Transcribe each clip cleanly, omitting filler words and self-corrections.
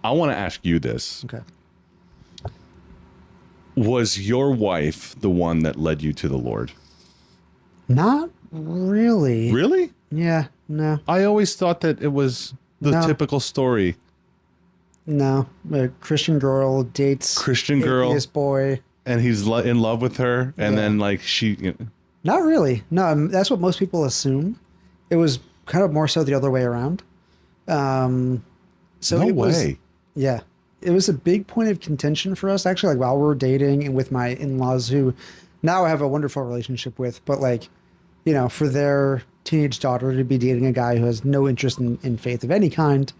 I want to ask you this. Okay. Was your wife the one that led you to the Lord? Not really. Really? Yeah. No. I always thought that it was the No. typical story. No. A Christian girl dates Christian girl. atheist boy. And he's in love with her. And then like she... Not really. No, that's what most people assume. It was kind of more so the other way around. So no it was, way. yeah, it was a big point of contention for us actually, like while we were dating and with my in-laws who now I have a wonderful relationship with, but like, you know, for their teenage daughter to be dating a guy who has no interest in faith of any kind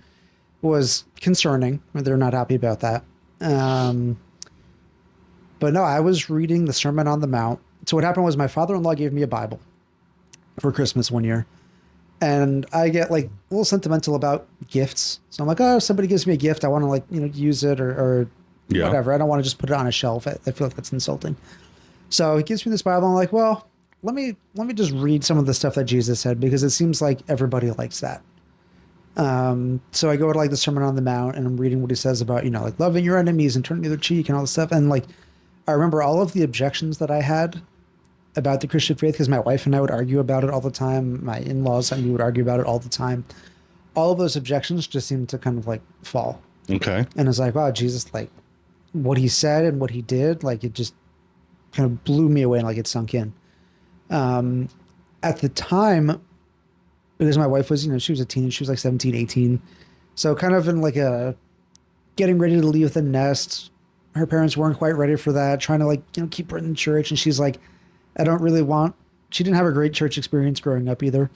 was concerning. They're not happy about that. But no, I was reading the Sermon on the Mount. So what happened was my father-in-law gave me a Bible for Christmas one year. And I get like a little sentimental about gifts. So I'm like, oh, if somebody gives me a gift, I want to like, you know, use it or whatever. I don't want to just put it on a shelf. I feel like that's insulting. So he gives me this Bible. I'm like, well, let me just read some of the stuff that Jesus said, because it seems like everybody likes that. So I go to like the Sermon on the Mount and I'm reading what he says about, you know, like loving your enemies and turning the other cheek and all this stuff. And like, I remember all of the objections that I had about the Christian faith, because my wife and I would argue about it all the time. My in-laws and we would argue about it all the time. All of those objections just seemed to kind of like fall. Okay. And it's like, wow, Jesus, like what he said and what he did, like it just kind of blew me away and like it sunk in. At the time, because my wife was, you know, she was a teenager, she was like 17, 18. So kind of in like a getting ready to leave the nest. Her parents weren't quite ready for that, trying to like, you know, keep her in church. And she's like, I don't really want, she didn't have a great church experience growing up either.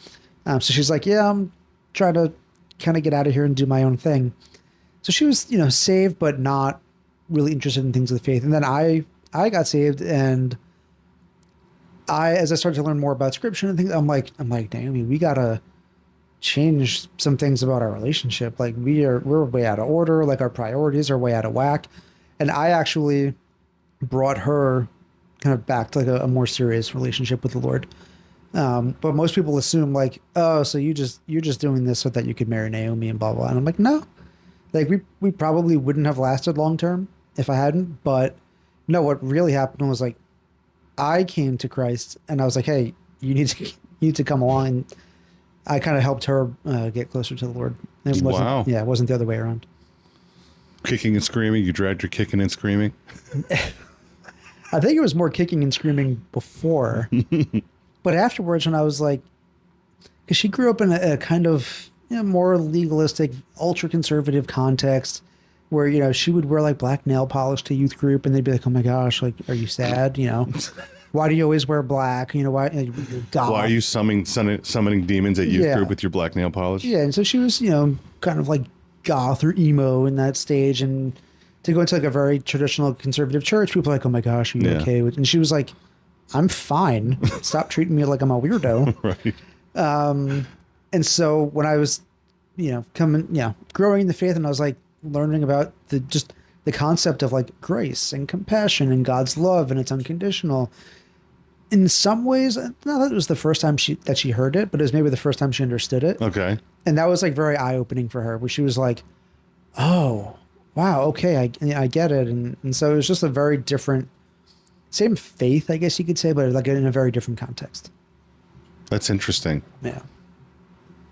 So she's like, yeah, I'm trying to kind of get out of here and do my own thing. So she was, you know, saved, but not really interested in things of the faith. And then I got saved, and as I started to learn more about scripture and things, I'm like, Naomi, we gotta change some things about our relationship. Like we're way out of order. Like our priorities are way out of whack. And I actually brought her kind of back to like a more serious relationship with the Lord. But most people assume like, oh, so you're just doing this so that you could marry Naomi and blah, blah. And I'm like, no, like we probably wouldn't have lasted long term if I hadn't. But no, what really happened was like, I came to Christ and I was like, hey, you need to come along. And I kind of helped her get closer to the Lord. It wasn't, wow. Yeah, it wasn't the other way around. Kicking and screaming. You dragged her kicking and screaming. I think it was more kicking and screaming before, but afterwards when I was like, because she grew up in a kind of, you know, more legalistic, ultra conservative context where, you know, she would wear like black nail polish to youth group and they'd be like, oh my gosh, like, are you sad? You know, why do you always wear black? You know, why? You're goth. Why are you summoning demons at youth group with your black nail polish? Yeah. And so she was, you know, kind of like goth or emo in that stage. And to go into like a very traditional conservative church, people are like, oh my gosh, are you okay with? And she was like, I'm fine. Stop treating me like I'm a weirdo. Right. And so when I was, you know, growing in the faith, and I was like learning about the concept of like grace and compassion and God's love, and it's unconditional. In some ways, not that it was the first time she heard it, but it was maybe the first time she understood it. Okay. And that was like very eye-opening for her, where she was like, oh, wow, okay, I get it. And so it was just a very different, same faith, I guess you could say, but like in a very different context. That's interesting. Yeah.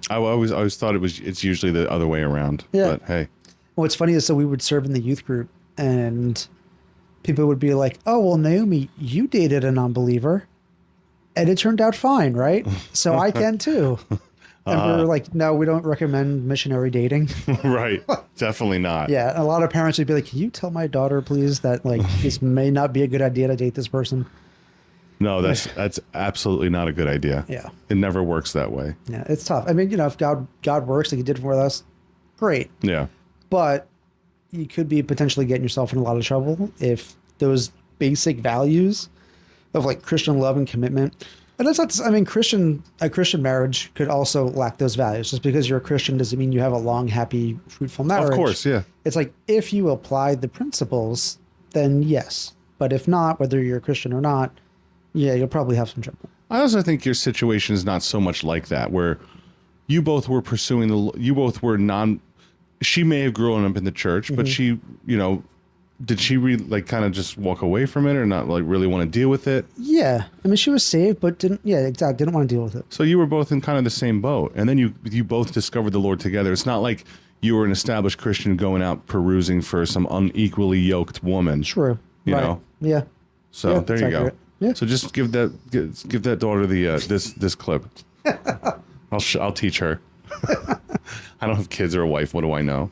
I always thought it's usually the other way around. Yeah. But hey. What's funny is, so we would serve in the youth group and people would be like, oh, well, Naomi, you dated a non-believer and it turned out fine, right? So I can too. And we were like, no, we don't recommend missionary dating. Right. Definitely not. Yeah. A lot of parents would be like, can you tell my daughter, please, that like this may not be a good idea to date this person? No, that's absolutely not a good idea. Yeah. It never works that way. Yeah. It's tough. I mean, you know, if God works like he did for us, great. Yeah. But you could be potentially getting yourself in a lot of trouble if those basic values of like Christian love and commitment. And that's not, I mean, a Christian marriage could also lack those values. Just because you're a Christian doesn't mean you have a long, happy, fruitful marriage. Of course, yeah. It's like, if you apply the principles, then yes. But if not, whether you're a Christian or not, yeah, you'll probably have some trouble. I also think your situation is not so much like that, where you both were pursuing you both were she may have grown up in the church, but she, you know, did she like kind of just walk away from it or not like really want to deal with it? Yeah. I mean, she was saved, but didn't, yeah, exactly. Didn't want to deal with it. So you were both in kind of the same boat, and then you both discovered the Lord together. It's not like you were an established Christian going out perusing for some unequally yoked woman. True. You Right. know? Yeah. So Yeah, there it's you accurate. go. Yeah. So just give that daughter the this clip. I'll teach her. I don't have kids or a wife. What do I know?